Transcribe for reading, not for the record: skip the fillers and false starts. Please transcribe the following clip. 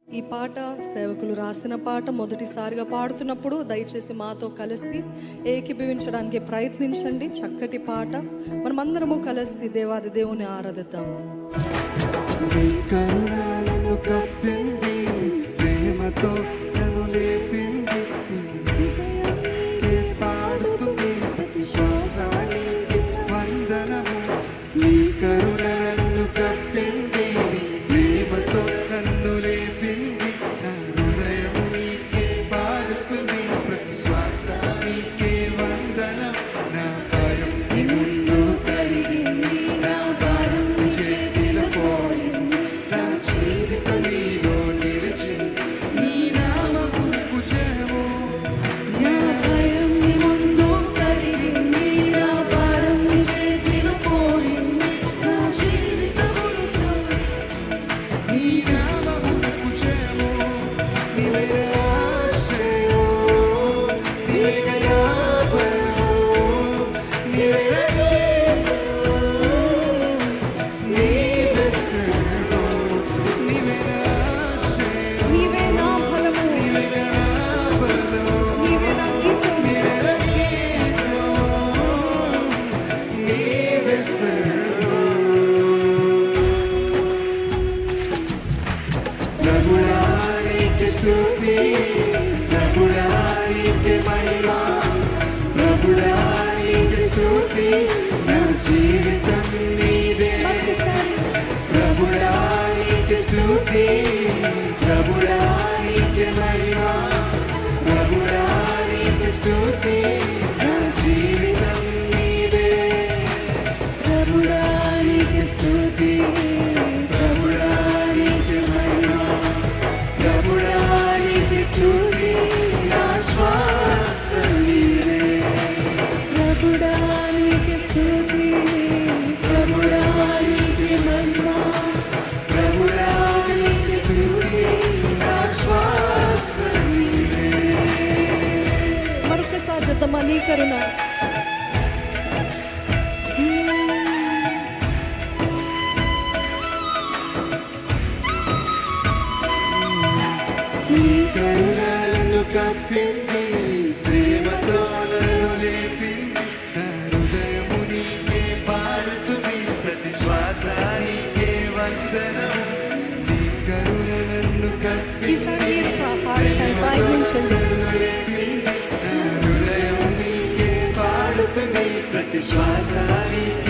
ఈ పాట సేవకులు రాసిన పాట మొదటిసారిగా పాడుతున్నప్పుడు దయచేసి మాతో కలిసి ఏకీభవించడానికి ప్రయత్నించండి. చక్కటి పాట, మనమందరము కలిసి దేవాది దేవుని ఆరాధిద్దాము. ప్రేమతో నన్ను లేపింది, పాడుతుంది ప్రతి శ్వాసానికి వందనము. నీ కరుణను కప్పింది, ప్రేమతో నన్ను లేపింది, నా హృదయము నీకే పాడుతుంది ప్రతి శ్వాసానికి వందనం. నా భయం నీ ముందు కరిగింది, నా భారం నీ చేతిలో పోయింది, నా జీవితం నీలో నిలిచింది, నీ నామమునకు జయము. నా భయం నీ ముందు కరిగింది, నా భారం నీ చేతిలో పోయింది, నా జీవితం నీ నామమునకు జయము. నీవే ఆశ్రయం, నీవే ఆపదం, నీవే రక్షణ, నీవే శరణం, నీవే ఆశ్రయం, నీవే నా బలము, నీవే నా బలము, నీవే నా గీతం, నీవే రక్షణ, నీవే శరణం. ప్రభువా నీకే స్తుతి, ప్రభువా నీకే మహిమ, ప్రభువా నీకే స్తుతి, నా జీవితం నీదే. ప్రభువా నీకే స్తుతి, ప్రభువా నీకే మహిమ, ప్రభువా నీకే స్తుతి, నా జీవితం నీదే. ప్రభువా నీకే స్తుతి, ప్రభువా నీకే మహిమ, ప్రభువా నీకే స్తుతి, నా శ్వాస నీవే. ప్రభువా నీకే స్తుతి, ప్రభువా నీకే మహిమ, ప్రభువా నీకే స్తుతి, నా శ్వాస నీవే. మరొకసారి చెప్తామా, నీ కరుణ నీ కరుణలను కప్పింది, ప్రేమతో నన్ను లేపింది, నా హృదయము నీకే పాడుతుంది ప్రతి శ్వాస నీకే వందనము. నీ కరుణలను కప్పింది, ప్రయత్నించండి. నా హృదయం నీకే పాడుతుంది ప్రతి శ్వాస నీకే